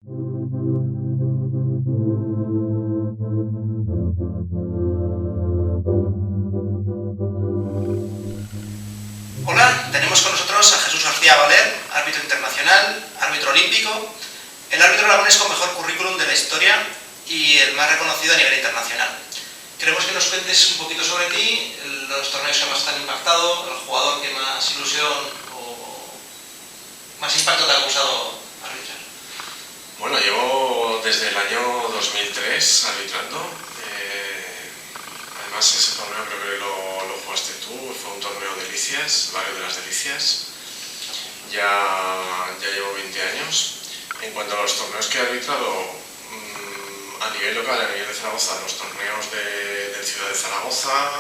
Hola, tenemos con nosotros a Jesús García Valer, árbitro internacional, árbitro olímpico, el árbitro aragonés con mejor currículum de la historia y el más reconocido a nivel internacional. Queremos que nos cuentes un poquito sobre ti, los torneos que más te han impactado, el jugador que más ilusión o más impacto te ha causado arbitrar. Bueno, llevo desde el año 2003 arbitrando. Además, ese torneo creo que lo jugaste tú, fue un torneo de Delicias, Barrio de las Delicias. Ya llevo 20 años. En cuanto a los torneos que he arbitrado, a nivel local, a nivel de Zaragoza, los torneos de Ciudad de Zaragoza,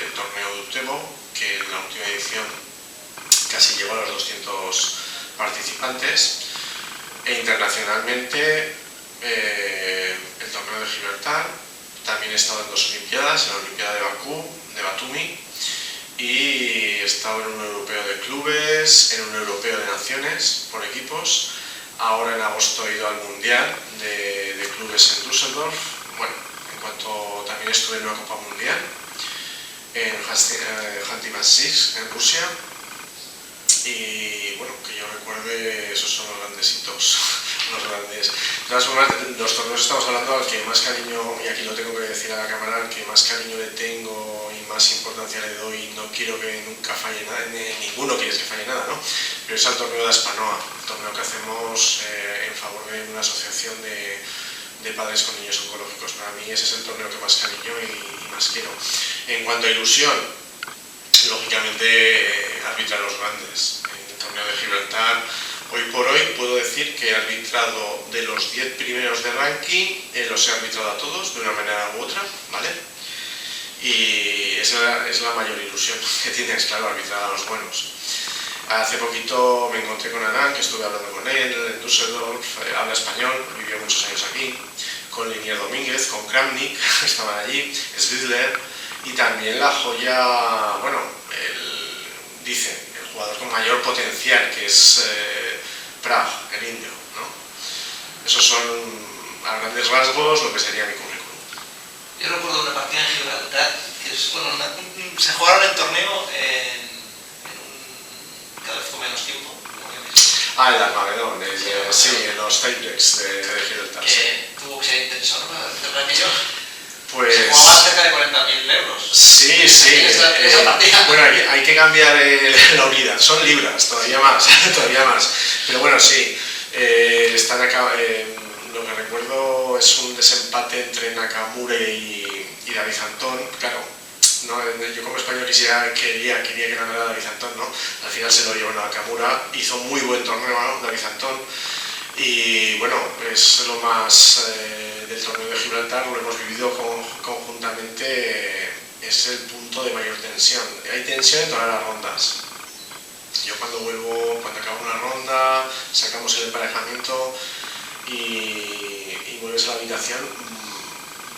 el torneo de Utebo, que en la última edición casi llegó a los 200 participantes, e internacionalmente el torneo de Gibraltar. También he estado en 2 Olimpiadas, en la Olimpiada de Bakú, de Batumi, y he estado en un europeo de clubes, en un europeo de naciones por equipos. Ahora en agosto he ido al Mundial de clubes en Düsseldorf. Bueno, en cuanto también estuve en una Copa Mundial en Khanty-Mansisk, en Rusia. Y bueno, que yo recuerde, esos son los grandes hitos, los grandes. De todas formas, los torneos estamos hablando al que más cariño, y aquí lo tengo que decir a la cámara, al que más cariño le tengo y más importancia le doy, no quiero que nunca falle nada, ninguno quiere que falle nada, ¿no? Pero es al torneo de Aspanoa, el torneo que hacemos en favor de una asociación de padres con niños oncológicos. Para mí ese es el torneo que más cariño y más quiero. En cuanto a ilusión, lógicamente arbitrar los grandes. En el torneo de Gibraltar, hoy por hoy puedo decir que he arbitrado de los 10 primeros de ranking, los he arbitrado a todos de una manera u otra, ¿vale? Y esa es la mayor ilusión que tienes, claro, arbitrar a los buenos. Hace poquito me encontré con Anán, que estuve hablando con él en Düsseldorf, habla español, vivió muchos años aquí, con Linier Domínguez, con Kramnik, estaban allí, Svidler, y también la joya, bueno, dicen, el jugador con mayor potencial, que es Prag, el indio, ¿no? Esos son, a grandes rasgos, lo que sería mi currículum. Yo recuerdo una partida en Gibraltar, que es, bueno, se jugaron el torneo cada vez con menos tiempo. El Armagedón, sí, en los tiebreaks de Gibraltar. Que tuvo que ser interesante, ¿verdad que yo? Pues... Se jugaba cerca de 40.000 euros. Sí. Esa partida. Bueno, hay que cambiar la unidad, son libras, todavía más. Pero bueno, sí, lo que recuerdo es un desempate entre Nakamura y David Antón. Claro, no, yo como español quería que ganara David Antón, ¿no? Al final se lo llevó Nakamura, hizo muy buen torneo, ¿no? David Antón. Y bueno, es lo más del torneo de Gibraltar, lo hemos vivido conjuntamente, es el punto de mayor tensión. Hay tensión en todas las rondas. Yo cuando acabo una ronda, sacamos el emparejamiento y vuelves a la habitación,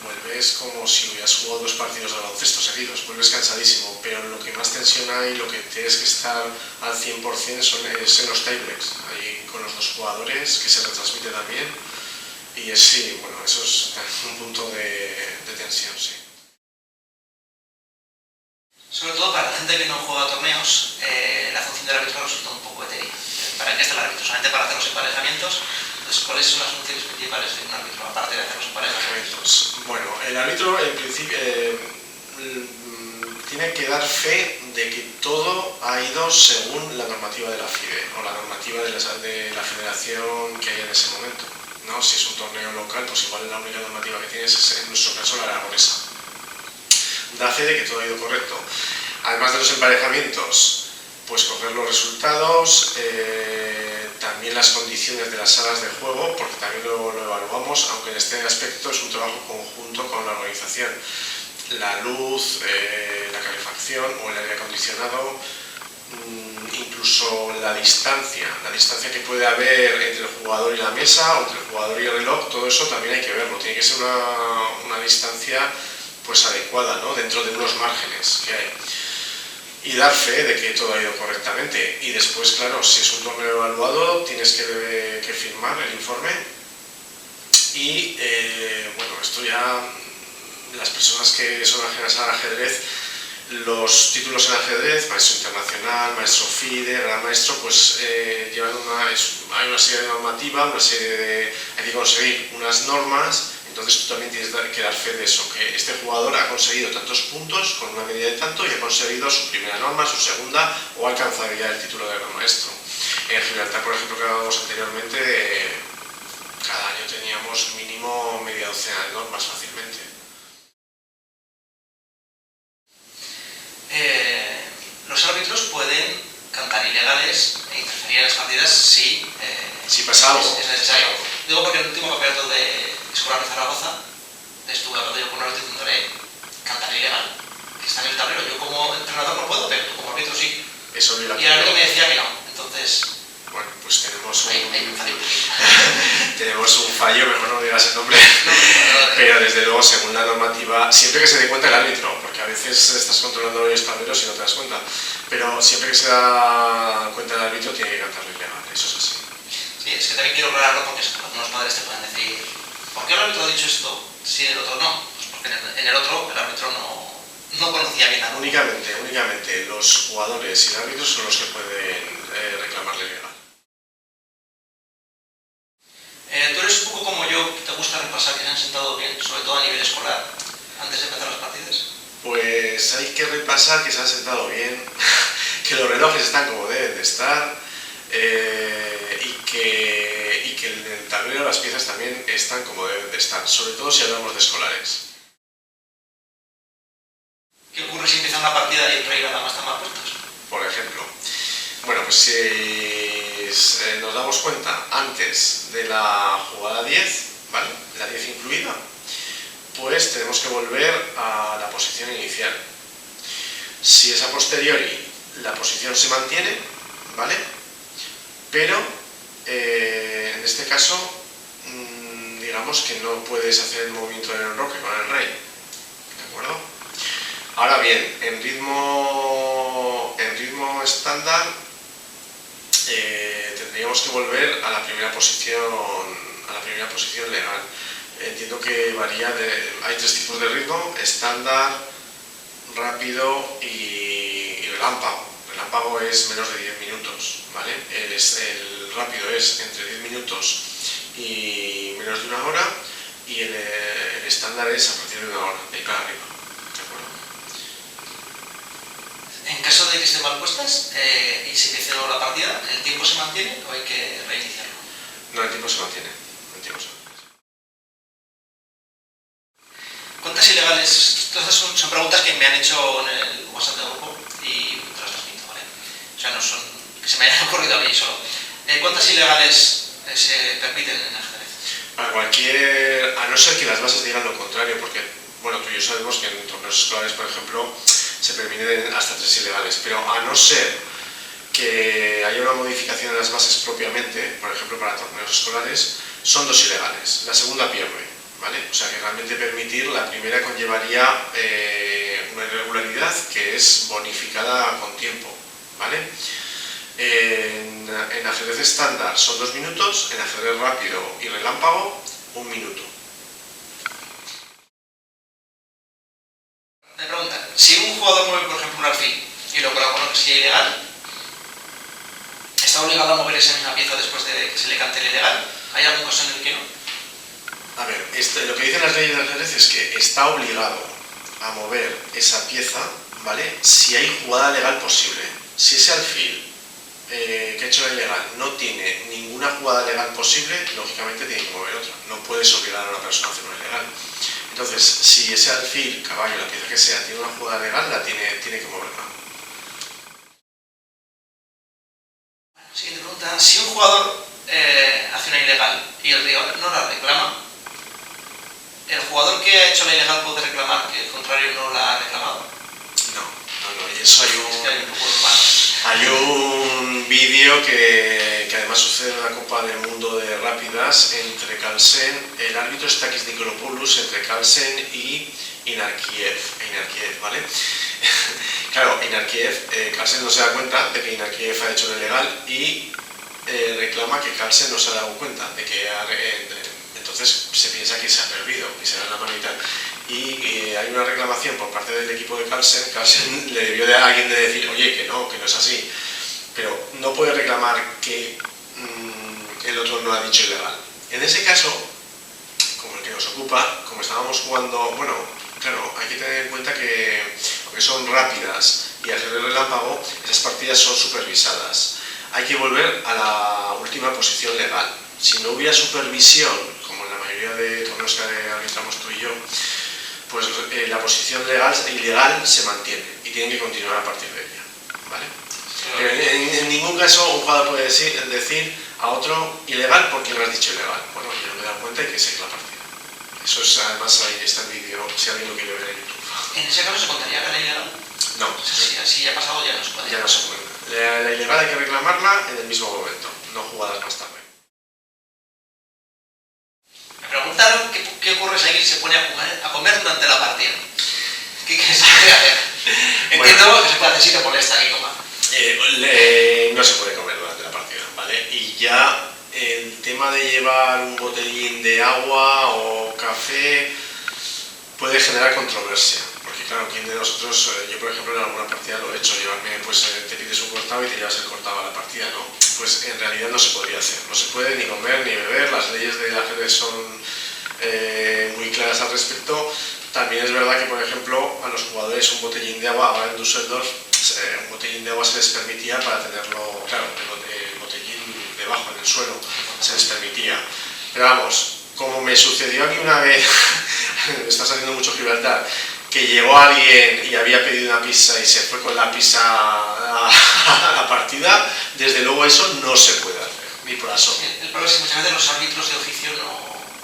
vuelves como si hubieras jugado 2 partidos de baloncesto seguidos, vuelves cansadísimo, pero lo que más tensión hay, lo que tienes que estar al 100% es en los tiebreaks, ahí con los 2 jugadores, que se retransmite también, y sí, bueno, eso es un punto de tensión, sí. Sobre todo para la gente que no juega torneos, la función del árbitro resulta un poco etérea. ¿Para qué está el árbitro? Solamente para hacer los emparejamientos. Entonces, ¿cuáles son las funciones principales de un árbitro, aparte de hacer los emparejamientos? Bueno, el árbitro en principio tiene que dar fe de que todo ha ido según la normativa de la FIDE o la normativa de la federación que hay en ese momento, ¿no? Si es un torneo local, pues igual la única normativa que tienes es, en nuestro caso, la aragonesa. Da fe de que todo ha ido correcto. Además de los emparejamientos, pues coger los resultados, también las condiciones de las salas de juego, porque también lo evaluamos, aunque en este aspecto es un trabajo conjunto con la organización. La luz, la calefacción o el aire acondicionado, incluso la distancia que puede haber entre el jugador y la mesa o entre el jugador y el reloj, todo eso también hay que verlo. Tiene que ser una distancia pues adecuada, ¿no? Dentro de unos márgenes que hay. Y dar fe de que todo ha ido correctamente. Y después, claro, si es un torneo evaluado, tienes que firmar el informe y bueno, esto ya las personas que son ajenas al ajedrez, los títulos en ajedrez, maestro internacional, maestro FIDE, gran maestro, pues llevan hay una serie de normativa, hay que conseguir unas normas. Entonces tú también tienes que dar fe de eso, que este jugador ha conseguido tantos puntos con una medida de tanto y ha conseguido su primera norma, su segunda, o ha alcanzado ya el título de gran maestro. En Gibraltar, por ejemplo, que hablábamos anteriormente, cada año teníamos mínimo media docena de normas fácilmente. Los árbitros pueden cantar ilegales e interferir en las partidas si pasa algo. Es necesario. Digo porque el último campeonato escolar de Zaragoza estuve hablando yo con un árbitro diciéndole cantar ilegal, que está en el tablero. Yo como entrenador no puedo, pero tú como árbitro sí. Es obligatorio. Y el árbitro me decía que no. Entonces, bueno, pues tenemos un fallo, mejor no digas el nombre, pero desde luego, según la normativa, siempre que se dé cuenta el árbitro, porque a veces estás controlando varios tableros y no te das cuenta, pero siempre que se da cuenta el árbitro tiene que cantarlo ilegal, eso es así. Sí, es que también quiero aclararlo porque algunos padres te pueden decir, ¿por qué el árbitro ha dicho esto si en el otro no? Pues porque en el otro el árbitro no conocía bien nada. Únicamente los jugadores y el árbitro son los que pueden reclamarle legal. Tú eres un poco como yo, que te gusta repasar que se han sentado bien, sobre todo a nivel escolar, antes de empezar las partidas. Pues hay que repasar que se han sentado bien, que los relojes están como deben de estar y que en el tablero las piezas también están como deben de estar, sobre todo si hablamos de escolares. ¿Qué ocurre si empieza una partida y el rey y la dama están mal puestos? Por ejemplo, bueno, pues si nos damos cuenta antes de la jugada 10, ¿vale? La 10 incluida, pues tenemos que volver a la posición inicial. Si es a posteriori, la posición se mantiene, ¿vale? Pero en este caso, digamos que no puedes hacer el movimiento del enroque con el rey, ¿de acuerdo? Ahora bien, en ritmo estándar tendríamos que volver a la primera posición legal. Entiendo que varía hay tres tipos de ritmo: estándar, rápido y relámpago. Relámpago es menos de 10 minutos, ¿vale? El rápido es entre 10 minutos y menos de una hora, y el estándar es a partir de una hora, de para arriba. En caso de que estén mal puestas y se empiece la partida, ¿el tiempo se mantiene o hay que reiniciarlo? No, el tiempo se mantiene. ¿Cuántas ilegales? Todas son preguntas que me han hecho en el WhatsApp del grupo y te las transmito, ¿vale? O sea, no son que se me hayan ocurrido a mí solo. ¿Cuántas ilegales se permiten en el ajedrez? Para cualquier, a no ser que las bases digan lo contrario, porque, bueno, tú y yo sabemos que en torneos escolares, por ejemplo, se permiten hasta 3 ilegales, pero a no ser que haya una modificación en las bases propiamente, por ejemplo para torneos escolares, son 2 ilegales, la segunda pierde, ¿vale? O sea que realmente permitir, la primera conllevaría una irregularidad que es bonificada con tiempo, ¿vale? En ajedrez estándar son 2 minutos, en ajedrez rápido y relámpago 1 minuto. Me preguntan, si un jugador mueve, por ejemplo, un alfil y lo coloca uno que sea ilegal, ¿está obligado a mover esa misma pieza después de que se le cante el ilegal? ¿Hay algún caso en el que no? A ver, lo que dicen las leyes del ajedrez es que está obligado a mover esa pieza, ¿vale? Si hay jugada legal posible. Si ese alfil que ha hecho la ilegal no tiene ninguna jugada legal posible, lógicamente tiene que mover otra. No puedes obligar a una persona a hacer una ilegal. Entonces, si ese alfil, caballo, la pieza que sea, tiene una jugada legal, la tiene que moverla. Siguiente pregunta. Si un jugador hace una ilegal y el rival no la reclama, ¿el jugador que ha hecho la ilegal puede reclamar que el contrario no la ha reclamado? No, y eso hay un un vídeo que además sucede en la Copa del Mundo de Rápidas entre Carlsen, el árbitro es Takis Nikolopoulos, entre Carlsen y Inarkiev, ¿vale? Claro, Carlsen no se da cuenta de que Inarkiev ha hecho lo ilegal y reclama que Carlsen no se ha dado cuenta de que entonces entonces se piensa que se ha perdido y se da la mano y tal. Y hay una reclamación por parte del equipo de Carlsen. Carlsen le debió a alguien de decir, oye, que no es así, pero no puede reclamar que el otro no ha dicho ilegal. En ese caso, como el que nos ocupa, como estábamos jugando, bueno, claro, hay que tener en cuenta que aunque son rápidas y hacer el relámpago, esas partidas son supervisadas. Hay que volver a la última posición legal. Si no hubiera supervisión, como en la mayoría de torneos que arbitramos tú y yo, pues la posición ilegal se mantiene y tienen que continuar a partir de ella, ¿vale? En ningún caso un jugador puede decir a otro ilegal porque le has dicho ilegal. Bueno, yo no me he dado cuenta y que sé la partida. Eso es, además ahí está el vídeo, si alguien lo quiere ver en YouTube. ¿En ese caso se contaría que la ilegal? No. Si ya ha pasado ya no se puede. Ya no se puede. La ilegal hay que reclamarla en el mismo momento, no jugadas más tarde. Me preguntaron qué ocurre si alguien se pone a comer durante la partida. ¿Qué se puede hacer? Entiendo que se puede hacer si te molesta que coma. No se puede comer durante la partida, ¿vale? Y ya el tema de llevar un botellín de agua o café puede generar controversia. Porque claro, ¿quién de nosotros, yo por ejemplo en alguna partida lo he hecho, llevarme, pues te pides un cortado y te llevas el cortado a la partida, ¿no? Pues en realidad no se podría hacer, no se puede ni comer ni beber, las leyes del ajedrez son muy claras al respecto. También es verdad que, por ejemplo, a los jugadores un botellín de agua, ahora en Düsseldorf, un botellín de agua se les permitía para tenerlo, claro, el botellín debajo, en el suelo, se les permitía. Pero vamos, como me sucedió aquí una vez, me está saliendo mucho Gibraltar, que llegó alguien y había pedido una pizza y se fue con la pizza a la partida, desde luego eso no se puede hacer, ni por asomo. El problema es que muchas veces los árbitros de oficio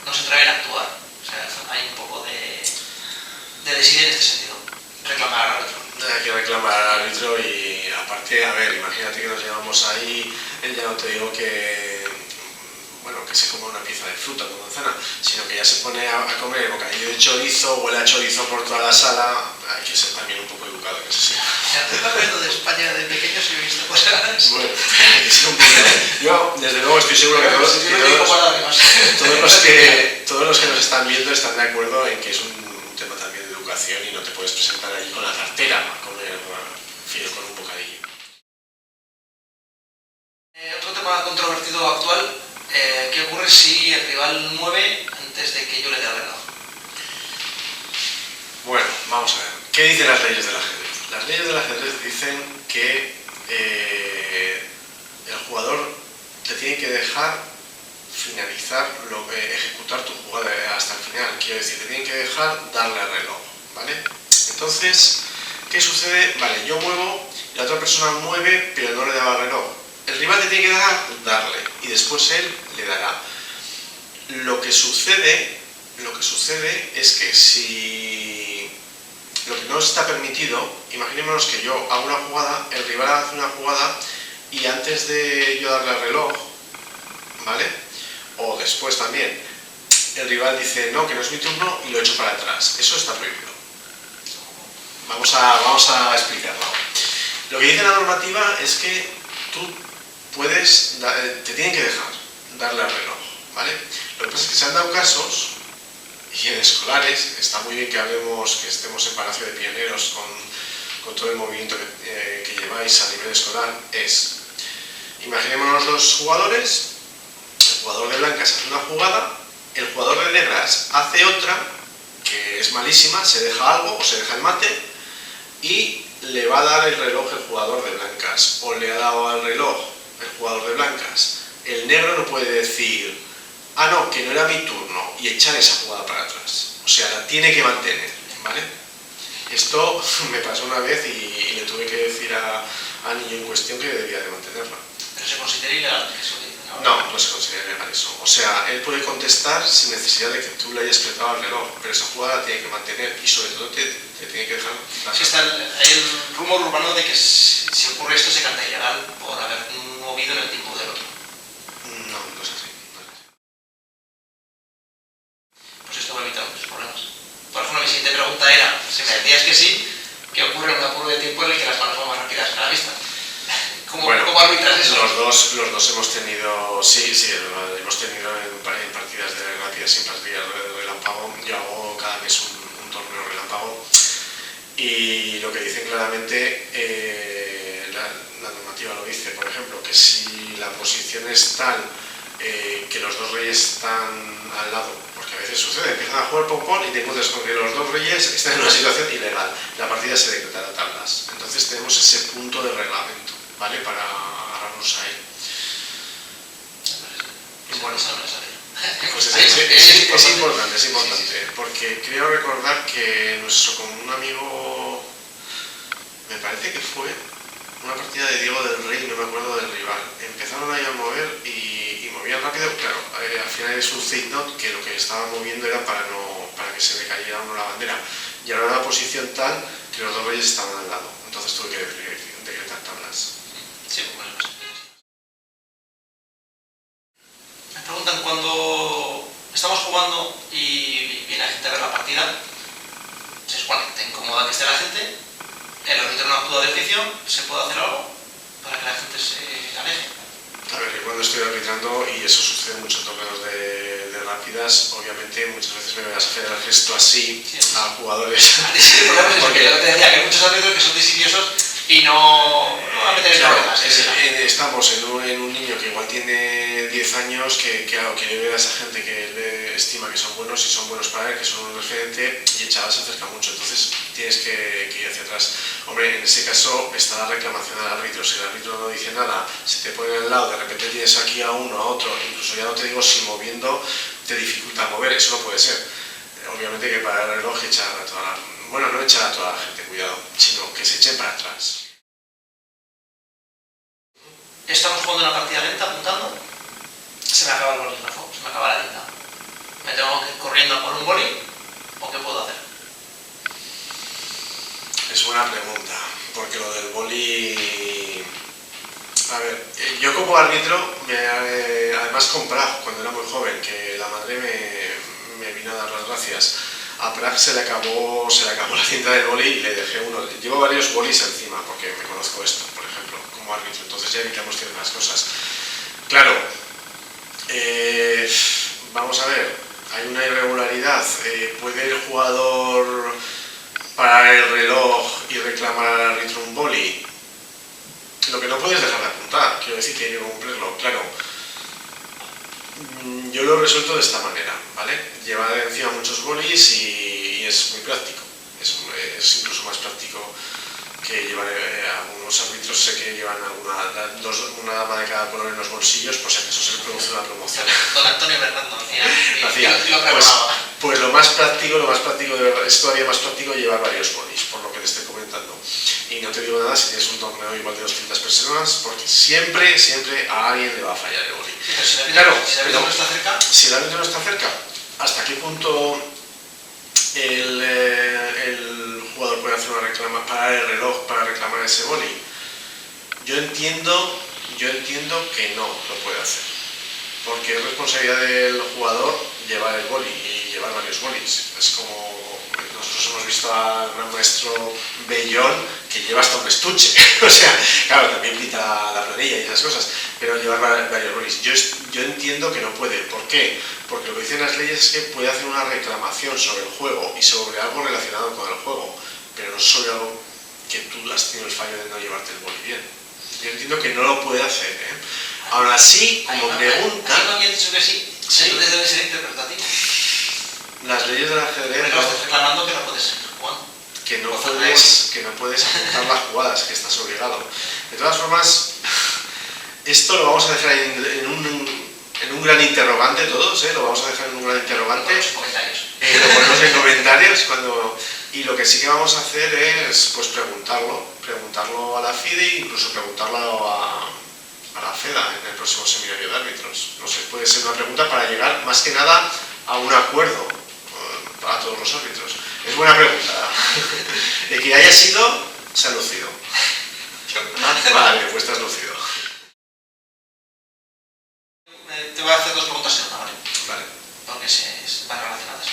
no se atreven a actuar. O sea, hay un poco de desidia en este sentido. Reclamar al árbitro. Hay que reclamar al árbitro y aparte, a ver, imagínate que nos llevamos ahí, ya no te digo que, bueno, que se coma una pieza de fruta con manzana, sino que ya se pone a comer bocadillo de chorizo, huele a chorizo por toda la sala. Hay que ser también un poco educado, que se sea. Estoy hablando de España de pequeños y he visto cosas. Bueno, hay que ser un poco. Yo, desde luego, estoy seguro que todos los que nos están viendo están de acuerdo en que es un tema también de educación y no te puedes presentar allí con la cartera a comer filo con un bocadillo. Otro tema controvertido actual, ¿qué ocurre si el rival mueve antes de que yo le dé el reloj? Bueno, vamos a ver. ¿Qué dicen las leyes del ajedrez? Las leyes del ajedrez dicen que el jugador te tiene que dejar finalizar, ejecutar tu jugada hasta el final. Quiero decir, te tienen que dejar darle al reloj, ¿vale? Entonces, ¿qué sucede? Vale, yo muevo, la otra persona mueve, pero no le da al reloj. El rival te tiene que darle y después él le dará. Lo que sucede es que si lo que no está permitido, imaginémonos que yo hago una jugada, el rival hace una jugada y antes de yo darle al reloj, ¿vale? O después también, el rival dice, no, que no es mi turno y lo echo para atrás. Eso está prohibido. Vamos a explicarlo. Lo que dice la normativa es que tú puedes, te tienen que dejar darle al reloj, ¿vale? Lo que pasa es que se han dado casos, y en escolares, está muy bien que hablemos, que estemos en Palacio de Pioneros con todo el movimiento que lleváis a nivel escolar, imaginémonos los jugadores, el jugador de blancas hace una jugada, el jugador de negras hace otra, que es malísima, se deja algo o se deja el mate, y le va a dar el reloj el jugador de blancas, o le ha dado al reloj el jugador de blancas. El negro no puede decir, ah no, que no era mi turno, y echar esa jugada para atrás. O sea, la tiene que mantener, ¿vale? Esto me pasó una vez y le tuve que decir al niño en cuestión que debía de mantenerla. ¿Pero se considera ilegal eso? No se considera ilegal eso. O sea, él puede contestar sin necesidad de que tú le hayas apretado el reloj, pero esa jugada la tiene que mantener y sobre todo te tiene que dejar... Sí, está el rumor urbano de que si ocurre esto se canta ilegal por haber movido en el tiempo del otro. No es así. Pues esto va a evitar muchos problemas. Por ejemplo, mi siguiente pregunta era, si me decías que sí, ¿qué ocurre en un apuro de tiempo en el que las manos van más rápidas que la vista? ¿Cómo arbitras eso? Los dos hemos tenido, sí, hemos tenido en partidas de rápida partida siempre es relámpago. Yo hago cada mes un torneo relámpago y lo que dicen claramente, la normativa lo dice, por ejemplo, que si la posición es tal que los dos reyes están al lado, porque a veces sucede, empiezan a jugar pong-pong y te encuentras con que los dos reyes están en una situación ilegal, la partida se decreta a tablas. Entonces tenemos ese punto de reglamento, ¿vale? Para agarrarnos ahí. Bueno, pues es importante, porque creo recordar que con un amigo, me parece que fue una partida de Diego del Rey, no me acuerdo del rival, empezaron ahí a mover y movían rápido, claro, al final es un fade not que lo que estaba moviendo era para que se le cayera uno la bandera, y ahora una posición tal que los dos reyes estaban al lado, entonces tuve que decretar tablas. Sí, bueno. Me preguntan cuando estamos jugando y viene la gente a ver la partida, se supone que te incomoda que esté la gente, el árbitro no actúa de oficio, ¿se puede hacer algo para que la gente se aleje? A ver, yo cuando estoy arbitrando, y eso sucede mucho en torneos de rápidas, obviamente muchas veces me vas a hacer el gesto así a jugadores. Porque yo te decía que hay muchos árbitros que son desidiosos y no van a meter en problemas. Estamos en un niño que igual tiene 10 años, que ve a esa gente que él estima que son buenos y son buenos para él, que son un referente, y el chaval se acerca mucho, entonces tienes que ir hacia atrás. Hombre, en ese caso está la reclamación al árbitro. Si el árbitro no dice nada, se te pone al lado, de repente tienes aquí a uno, a otro, incluso ya no te digo si moviendo te dificulta mover, eso no puede ser. Obviamente que para el reloj echar a toda la... Bueno, no echar a toda la gente, cuidado, sino que se echen para atrás. Estamos jugando una partida lenta, apuntando, se me acaba el bolígrafo, se me acaba la tinta. ¿Me tengo que ir corriendo a por un boli o qué puedo hacer? Es buena pregunta, porque lo del boli... A ver, yo como árbitro, además con Prag, cuando era muy joven, que la madre me vino a dar las gracias, a Prag se le acabó la cinta del boli y le dejé uno. Llevo varios bolis encima, porque me conozco esto, por ejemplo, como árbitro, entonces ya evitamos ciertas cosas. Claro, vamos a ver, hay una irregularidad, ¿puede el jugador parar el reloj y reclamar al árbitro un boli? Lo que no puedes dejar de apuntar, quiero decir que hay que cumplirlo, claro. Yo lo he resuelto de esta manera, ¿vale? Lleva encima muchos bolis y es muy práctico, es incluso más práctico que llevar algunos árbitros, sé que llevan una dama de cada color en los bolsillos, por si acaso se produce una promoción. Don Antonio Bernardo hacía. Pues lo más práctico de verdad, es todavía más práctico llevar varios bolis, por lo que te estoy comentando. Y no te digo nada si tienes un torneo igual de 200 personas, porque siempre a alguien le va a fallar el boli. Sí, pero si el árbitro no está cerca... Si el árbitro no está cerca, ¿hasta qué punto el jugador puede hacer parar el reloj para reclamar ese boli? Yo entiendo que no lo puede hacer, porque es responsabilidad del jugador llevar el boli y llevar varios bolis. Es como nosotros hemos visto al gran maestro Bellón que lleva hasta un estuche, o sea, claro, también pita la planilla y esas cosas, pero llevar varios bolis. Yo entiendo que no puede. ¿Por qué? Porque lo que dicen las leyes es que puede hacer una reclamación sobre el juego y sobre algo relacionado con el juego, pero no sobre algo que tú has tenido el fallo de no llevarte el boli bien. Yo entiendo que no lo puede hacer, ¿eh? Aún así, como pregunta... ¿Ahí no habían dicho que sí? Sí. Entonces debe ser interpretativo. Las leyes del ajedrez... Pero estás reclamando que no puedes seguir jugando. Que no puedes apuntar las jugadas, que estás obligado. De todas formas, esto lo vamos a dejar en un gran interrogante todos, lo vamos a dejar en un gran interrogante. Lo ponemos en comentarios y lo que sí que vamos a hacer es pues preguntarlo a la FIDE e incluso preguntarlo a la FEDA en el próximo seminario de árbitros. No sé, puede ser una pregunta para llegar más que nada a un acuerdo para todos los árbitros. Es buena pregunta. El que haya sido, se ha lucido. Vale, pues estás lucido. Te voy a hacer dos preguntas en una, ¿vale? Vale. Porque van relacionadas.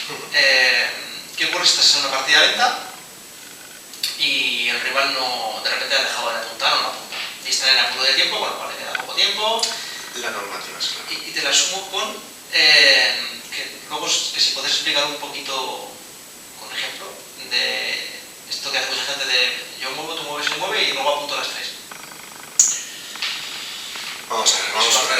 ¿Qué ocurre si estás en una partida lenta y el rival de repente ha dejado de apuntar o no apunta? Y están en apuro de tiempo, con lo cual le queda poco tiempo. La normativa es clara. Y te la sumo con que luego pues que si puedes explicar un poquito, con ejemplo, de esto que hace mucha gente de yo muevo, tú mueves, yo mueve y luego apunto las tres. Vamos a ver, vamos a tirar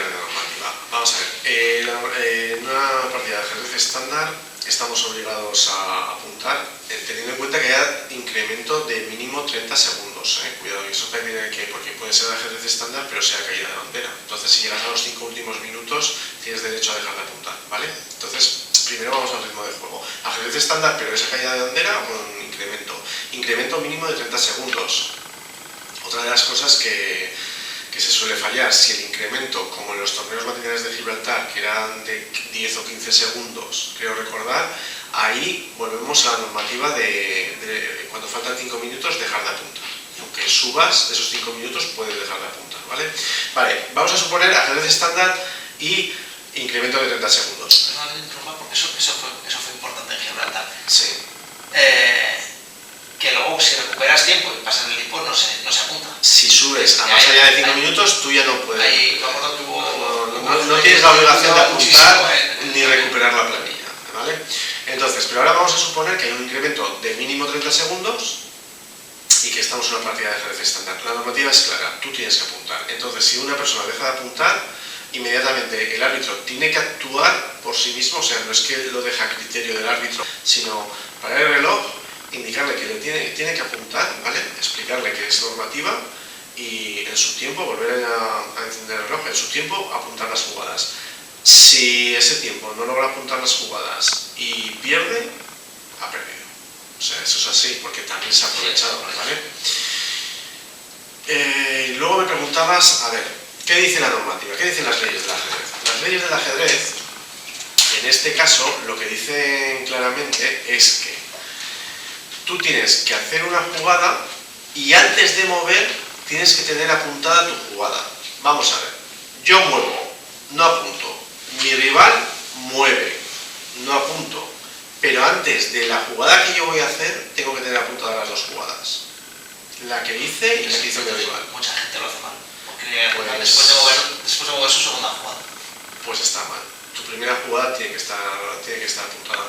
de normativa. Vamos a ver, en una partida de ajedrez estándar estamos obligados a apuntar, teniendo en cuenta que haya incremento de mínimo 30 segundos. Cuidado, y eso también que, porque puede ser de ajedrez estándar, pero sea caída de bandera. Entonces, si llegas a los 5 últimos minutos, tienes derecho a dejar de apuntar, ¿vale? Entonces, primero vamos al ritmo de juego. Ajedrez estándar, pero esa caída de bandera con incremento. Incremento mínimo de 30 segundos. Otra de las cosas que se suele fallar, si el incremento, como en los torneos matinales de Gibraltar, que eran de 10 o 15 segundos, creo recordar, ahí volvemos a la normativa de cuando faltan 5 minutos dejar de apuntar. Y aunque subas, esos 5 minutos puedes dejar de apuntar, ¿vale? Vale, vamos a suponer ajedrez estándar y incremento de 30 segundos. Porque eso fue importante en Gibraltar. Sí. Que luego si recuperas tiempo y pasas el tiempo no se apunta. Si subes a más allá de 5 minutos, tú ya no puedes. Ahí, no tienes la obligación de apuntar ni recuperar la planilla, ¿vale? Entonces, pero ahora vamos a suponer que hay un incremento de mínimo 30 segundos y que estamos en una partida de ajedrez estándar. La normativa es clara, tú tienes que apuntar. Entonces, si una persona deja de apuntar, inmediatamente el árbitro tiene que actuar por sí mismo, o sea, no es que lo deja a criterio del árbitro, sino parar el reloj, indicarle que tiene que apuntar, ¿vale? Explicarle que es normativa y en su tiempo volver a encender el reloj, en su tiempo apuntar las jugadas. Si ese tiempo no logra apuntar las jugadas y pierde, ha perdido. O sea, eso es así, porque también se ha aprovechado, ¿vale? Luego me preguntabas, a ver, ¿qué dice la normativa? ¿Qué dicen las leyes del ajedrez? Las leyes del ajedrez, en este caso, lo que dicen claramente es que tú tienes que hacer una jugada y antes de mover tienes que tener apuntada tu jugada. Vamos a ver, yo muevo, no apunto. Mi rival mueve, no apunto. Pero antes de la jugada que yo voy a hacer, tengo que tener apuntadas las dos jugadas. La que hice y la que hizo mi rival. Mucha gente lo hace mal. Porque después de mover su segunda jugada. Pues está mal. Tu primera jugada tiene que estar apuntada.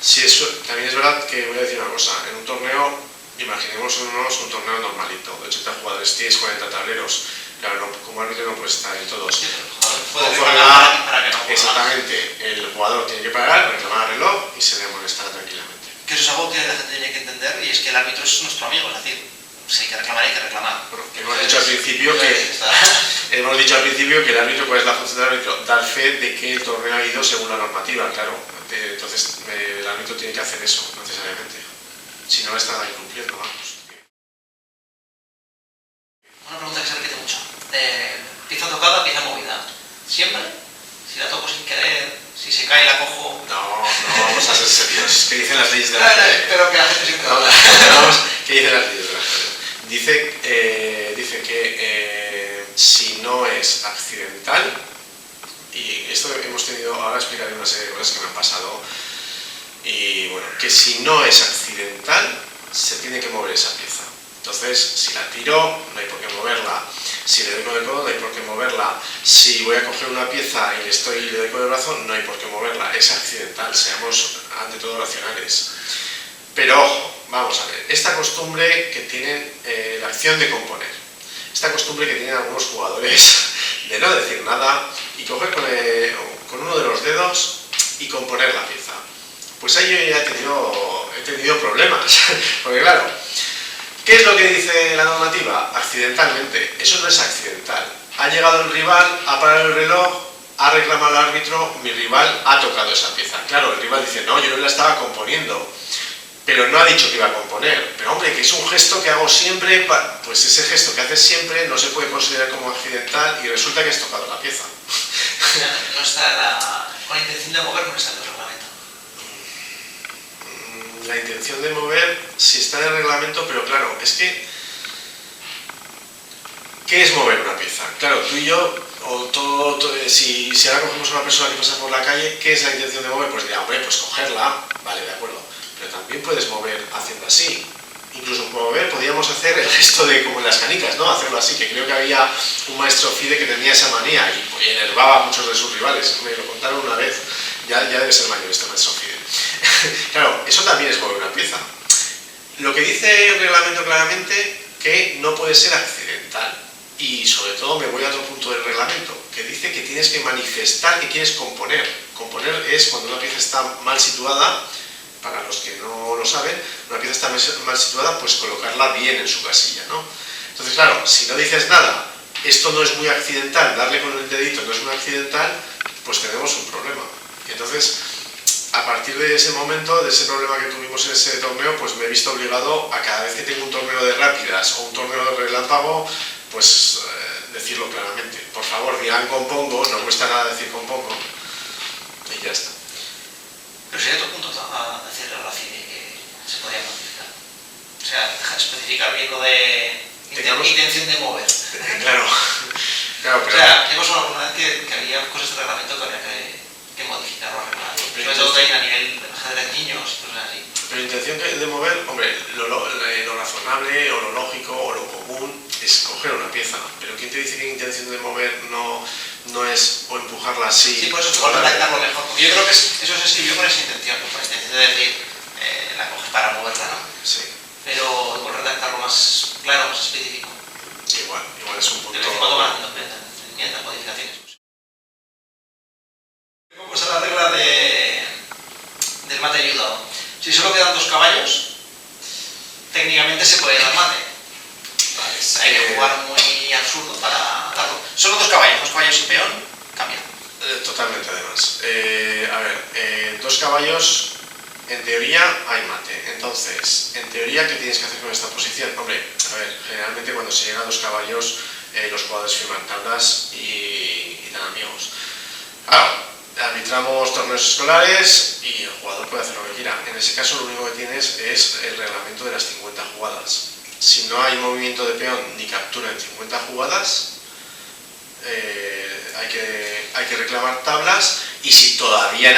Sí, eso, también es verdad que voy a decir una cosa, en un torneo, imaginémonos un torneo normalito, de 80 jugadores, tienes 40 tableros, claro, no, como árbitro no puedes estar en todos. Sí, para que no exactamente, el jugador tiene que parar, reclamar el reloj y se le amonestará tranquilamente. Que eso es algo que la gente tiene que entender y es que el árbitro es nuestro amigo, es decir, si hay que reclamar, hay que reclamar. Bueno, hemos dicho al principio que el árbitro, ¿cuál es la función del árbitro? Dar fe de que el torneo ha ido según la normativa, claro. Entonces el árbitro tiene que hacer eso, necesariamente. Si no, está incumpliendo, vamos. Una pregunta que se repite mucho. Pieza tocada, pieza movida. ¿Siempre? Si la toco sin querer, si se cae la cojo... No, vamos a ser serios. ¿Qué dicen las leyes de la ajedrez? Pero que la gente siempre... ¿Qué dicen las leyes de la ajedrez? Dice que si no es accidental, y esto hemos tenido, ahora explicaré una serie de cosas que me han pasado, y bueno, que si no es accidental, se tiene que mover esa pieza. Entonces, si la tiro, no hay por qué moverla. Si le doy con el codo, no hay por qué moverla. Si voy a coger una pieza y le doy con el brazo, no hay por qué moverla. Es accidental, seamos ante todo racionales. Pero ojo, vamos a ver, esta costumbre que tienen la acción de componer, esta costumbre que tienen algunos jugadores de no decir nada y coger con uno de los dedos y componer la pieza. Pues ahí yo ya he tenido problemas, porque claro, ¿qué es lo que dice la normativa? Accidentalmente, eso no es accidental. Ha llegado el rival, ha parado el reloj, ha reclamado al árbitro, mi rival ha tocado esa pieza. Claro, el rival dice, no, yo no la estaba componiendo. Pero no ha dicho que iba a componer. Pero hombre, que es un gesto que hago siempre, pues ese gesto que haces siempre no se puede considerar como accidental y resulta que has tocado la pieza. No está con la intención de mover, no está en el reglamento. La intención de mover sí está en el reglamento, pero claro, es que... ¿Qué es mover una pieza? Claro, tú y yo, si ahora cogemos a una persona que pasa por la calle, ¿qué es la intención de mover? Pues dirá, hombre, pues cogerla, vale, de acuerdo. Pero también puedes mover haciendo así. incluso como ver, podíamos hacer el gesto de como en las canicas, ¿no? Hacerlo así, que creo que había un maestro FIDE que tenía esa manía y enervaba a muchos de sus rivales. Me lo contaron una vez, ya debe ser mayor este maestro FIDE. Claro, eso también es mover una pieza. Lo que dice el reglamento claramente que no puede ser accidental. Y sobre todo me voy a otro punto del reglamento, que dice que tienes que manifestar que quieres componer. Componer es cuando una pieza está mal situada. Para los que no lo saben, una pieza está mal situada, pues colocarla bien en su casilla, ¿no? Entonces, claro, si no dices nada, esto no es muy accidental, darle con el dedito no es muy accidental, pues tenemos un problema. Y entonces, a partir de ese momento, de ese problema que tuvimos en ese torneo, pues me he visto obligado a cada vez que tengo un torneo de rápidas o un torneo de relámpago, pues decirlo claramente. Por favor, digan compongo, no cuesta nada decir compongo, y ya está. Pero sería otro punto a decirle a la FIDE que se podía modificar. O sea, especificar bien lo de intención de mover. Claro, pero... O sea, hemos hablado alguna vez que había cosas de reglamento que había que modificar o arreglar. Sobre todo también a nivel de ajedrez niños y cosas así. Pero intención de mover, hombre, lo razonable o lo lógico o lo común es coger una pieza. Pero ¿quién te dice que intención de mover no es o empujarla así? Sí, por eso es por redactarlo mejor. Porque yo creo que eso se escribió con esa intención, con la intención de decir, la coges para moverla, ¿no? Sí. Pero por redactarlo más claro, más específico. Igual es un punto... De vez en cuando van haciendo enmiendas, modificaciones. Pues a la regla del mate ayudado. Si solo quedan 2 caballos, técnicamente se puede dar mate. Vale, hay que jugar muy absurdo para darlo. Solo 2 caballos y peón, cambia. Totalmente, además. A ver, 2 caballos, en teoría hay mate. Entonces, en teoría, ¿qué tienes que hacer con esta posición? Hombre, a ver, generalmente cuando se llega a 2 caballos, los jugadores firman tablas y dan amigos. Claro, arbitramos torneos escolares y el jugador puede hacer lo que quiera. En ese caso, lo único que tienes es el reglamento de las 50 jugadas. Si no hay movimiento de peón ni captura en 50 jugadas, hay que reclamar tablas, y si todavía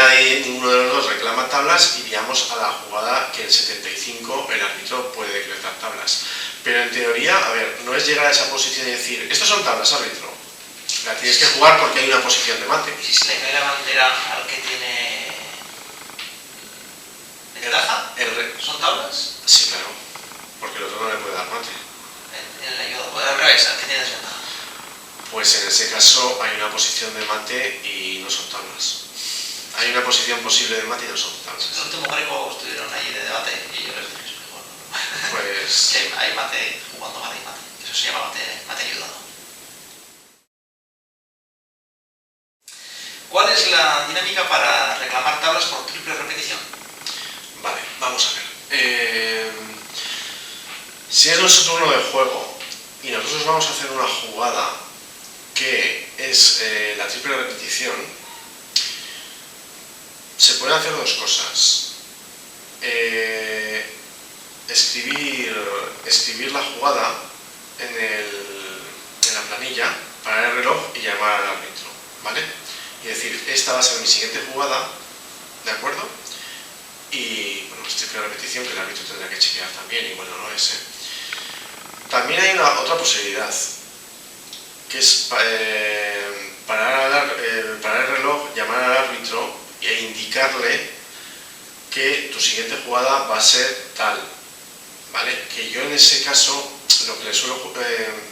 ninguno de los dos reclama tablas, iríamos a la jugada que en 75 el árbitro puede decretar tablas. Pero en teoría, a ver, no es llegar a esa posición y decir, estos son tablas, árbitro. La tienes que jugar porque hay una posición de mate. ¿Y si se le cae la bandera al que tiene ventaja? ¿Son tablas? Sí, claro, porque el otro no le puede dar mate. En la ayuda, puede al revés, al que tiene desventaja. Pues en ese caso hay una posición de mate y no son tablas. Hay una posición posible de mate y no son tablas. El último greco estuvieron allí de debate y yo les dije, pues... que hay mate jugando mate y mate. Eso se llama mate ayudado. ¿Cuál es la dinámica para reclamar tablas por triple repetición? Vale, vamos a ver. Si es nuestro turno de juego y nosotros vamos a hacer una jugada que es la triple repetición, se pueden hacer 2 cosas. Escribir la jugada en la planilla, parar el reloj y llamar al árbitro, ¿vale? Y decir, esta va a ser mi siguiente jugada, ¿de acuerdo? Y, bueno, es triple repetición que el árbitro tendrá que chequear también, y bueno, no es, También hay otra posibilidad, que es parar el reloj, llamar al árbitro e indicarle que tu siguiente jugada va a ser tal, ¿vale? Que yo en ese caso, lo que le suelo...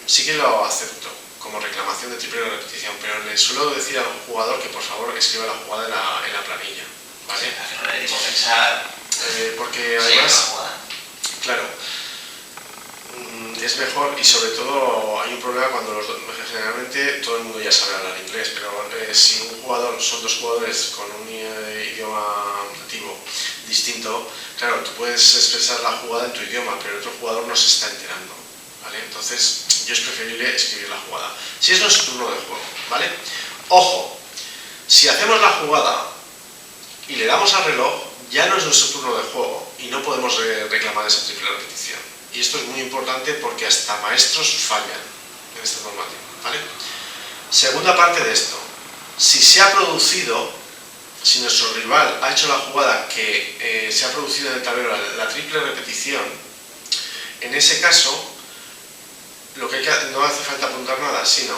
sí que lo acepto como reclamación de triple repetición, pero le suelo decir al jugador que por favor escriba la jugada en la planilla, ¿vale? Sí, para que no le digo pensar... porque además, claro, es mejor, y sobre todo hay un problema cuando generalmente todo el mundo ya sabe hablar inglés, pero si son 2 jugadores con un idioma nativo distinto, claro, tú puedes expresar la jugada en tu idioma, pero el otro jugador no se está enterando, ¿vale? Entonces, yo es preferible escribir la jugada. Si es nuestro turno de juego, ¿vale? Ojo, si hacemos la jugada y le damos al reloj, ya no es nuestro turno de juego y no podemos reclamar esa triple repetición. Y esto es muy importante porque hasta maestros fallan en esta normativa, ¿vale? Segunda parte de esto, si nuestro rival ha hecho la jugada que se ha producido en el tablero, la triple repetición, En ese caso, lo que no hace falta apuntar nada, sino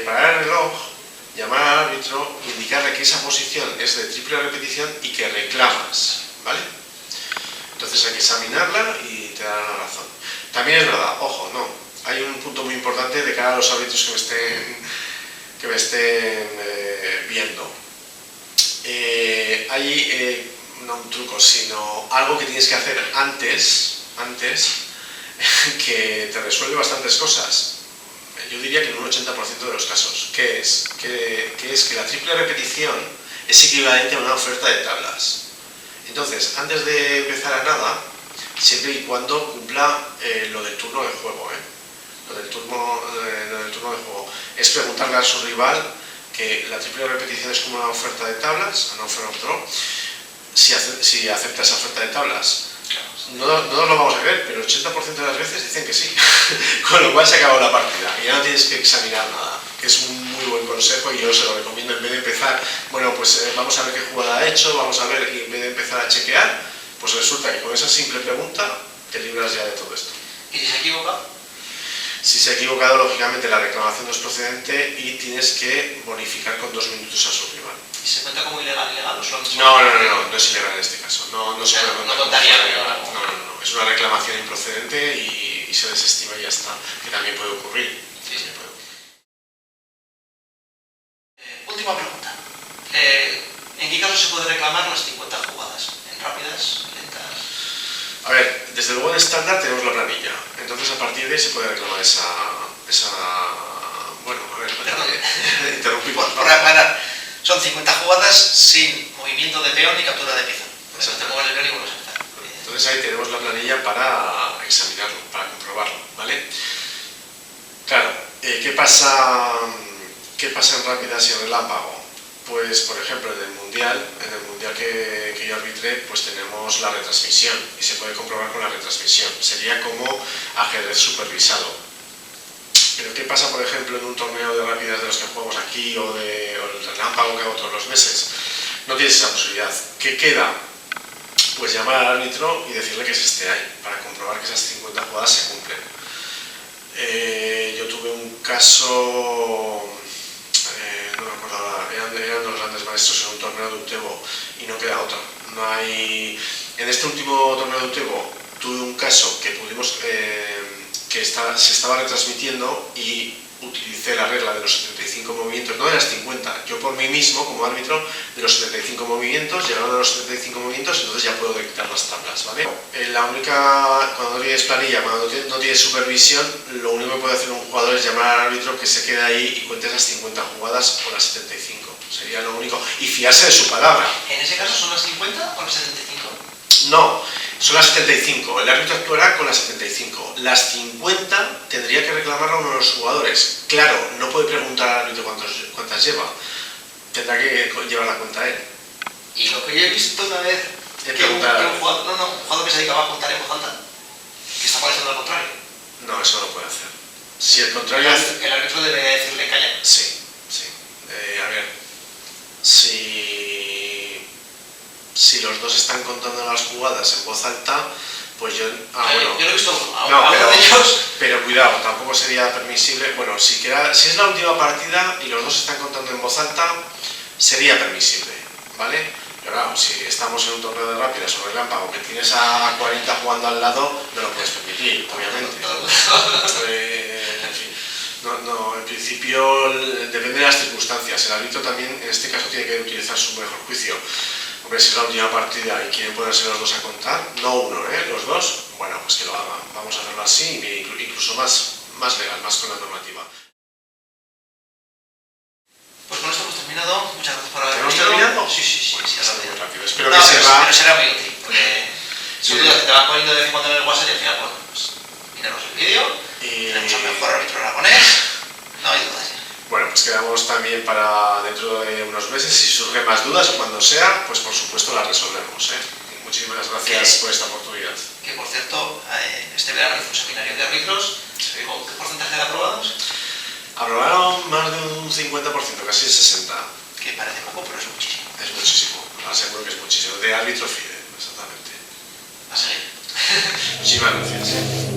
parar el reloj, llamar al árbitro, indicarle que esa posición es de triple repetición y que reclamas, ¿vale? Entonces hay que examinarla y te dará la razón. También es verdad, ojo, no, hay un punto muy importante de cara a los árbitros que me estén viendo. Hay no un truco, sino algo que tienes que hacer antes que te resuelve bastantes cosas. Yo diría que en un 80% de los casos. ¿Qué es? Que la triple repetición es equivalente a una oferta de tablas. Entonces, antes de empezar a nada, siempre y cuando cumpla lo del turno de juego, lo del turno de juego, es preguntarle a su rival que la triple repetición es como una oferta de tablas, un offer of draw, si acepta esa oferta de tablas. No nos lo vamos a creer, pero el 80% de las veces dicen que sí, con lo cual se acabó la partida y ya no tienes que examinar nada, que es un muy buen consejo y yo se lo recomiendo. En vez de empezar, bueno, pues vamos a ver qué jugada ha hecho, vamos a ver, y en vez de empezar a chequear, pues resulta que con esa simple pregunta te libras ya de todo esto. ¿Y si se equivoca? Si se ha equivocado, lógicamente la reclamación no es procedente y tienes que bonificar con 2 minutos a su rival. ¿Y se cuenta como ilegal o solo? No es ilegal en este caso. No se puede contar. No contaría. No. Es una reclamación improcedente y se desestima y ya está. Que también puede ocurrir. Sí. Última pregunta. ¿En qué caso se puede reclamar las 50 jugadas? ¿En rápidas? ¿Lentas? A ver, desde luego en estándar tenemos la planilla. Entonces a partir de ahí se puede reclamar esa bueno, a ver, interrumpí. Por aclarar, son 50 jugadas sin movimiento de peón ni captura de pieza. Te mueves el peón y vuelves a empezar. Entonces ahí tenemos la planilla para examinarlo, para comprobarlo, ¿vale? Claro, ¿qué pasa en rápidas y en relámpago? Pues, por ejemplo, en el mundial que yo arbitré, pues tenemos la retransmisión y se puede comprobar con la retransmisión. Sería como ajedrez supervisado. Pero ¿qué pasa, por ejemplo, en un torneo de rápidas de los que jugamos aquí o el relámpago que hago todos los meses? No tienes esa posibilidad. ¿Qué queda? Pues llamar al árbitro y decirle que se esté ahí, para comprobar que esas 50 jugadas se cumplen. Yo tuve un caso, no me acuerdo ahora, eran los grandes maestros en un torneo de Utebo y no queda otra. En este último torneo de Utebo tuve un caso que pudimos... se estaba retransmitiendo y utilicé la regla de los 75 movimientos, no de las 50, yo por mí mismo como árbitro de los 75 movimientos, llegaron a los 75 movimientos, entonces ya puedo dictar las tablas, ¿vale? Cuando no tienes planilla, cuando no tienes supervisión, lo único que puede hacer un jugador es llamar al árbitro que se quede ahí y cuente esas 50 jugadas o las 75, sería lo único, y fiarse de su palabra. ¿En ese caso son las 50 o las 75? No, son las 75, el árbitro actuará con las 75, las 50 tendría que reclamarla uno de los jugadores. Claro, no puede preguntar al árbitro cuántas lleva, tendrá que llevar la cuenta él. Y lo que yo he visto una vez, un jugador que se dedicaba a contar en voz alta, que está pareciendo al contrario. No, eso no puede hacer. Si el contrario... El árbitro debe decirle calla. Sí. A ver, si los dos están contando las jugadas en voz alta, pues yo... Yo lo he visto a uno de ellos. Pero cuidado, tampoco sería permisible. Bueno, si es la última partida y los dos están contando en voz alta, sería permisible, ¿vale? Pero claro, si estamos en un torneo de rápidas o relámpago que tienes a 40 jugando al lado, no lo puedes permitir, obviamente. En fin. No, en principio depende de las circunstancias. El árbitro también, en este caso, tiene que utilizar su mejor juicio. Hombre, si es la última partida y quieren ponerse los dos a contar, no uno, los dos, bueno, pues que lo hagan. Vamos a hacerlo así, incluso más legal, más con la normativa. Pues con esto hemos terminado. Muchas gracias por haber venido. ¿Hemos terminado? Sí, bueno, ha sido muy rápido. Espero que sirva. Pero será muy útil, porque son dudas que te van poniendo de vez en cuando en el WhatsApp y al final, bueno, pues mirarnos el vídeo. Tenemos al mejor árbitro aragonés, no hay dudas. Bueno, pues quedamos también para dentro de unos meses, si surgen más dudas o cuando sea, pues por supuesto las resolvemos. Muchísimas gracias por esta oportunidad. Que por cierto, este verano hizo un seminario de árbitros. Sí. ¿Con qué porcentaje de aprobados? Aprobaron más de un 50%, casi el 60%. Que parece poco, pero es muchísimo. Es muchísimo, aseguro que es muchísimo. De árbitro FIDE, exactamente. A seguir. Muchísimas gracias.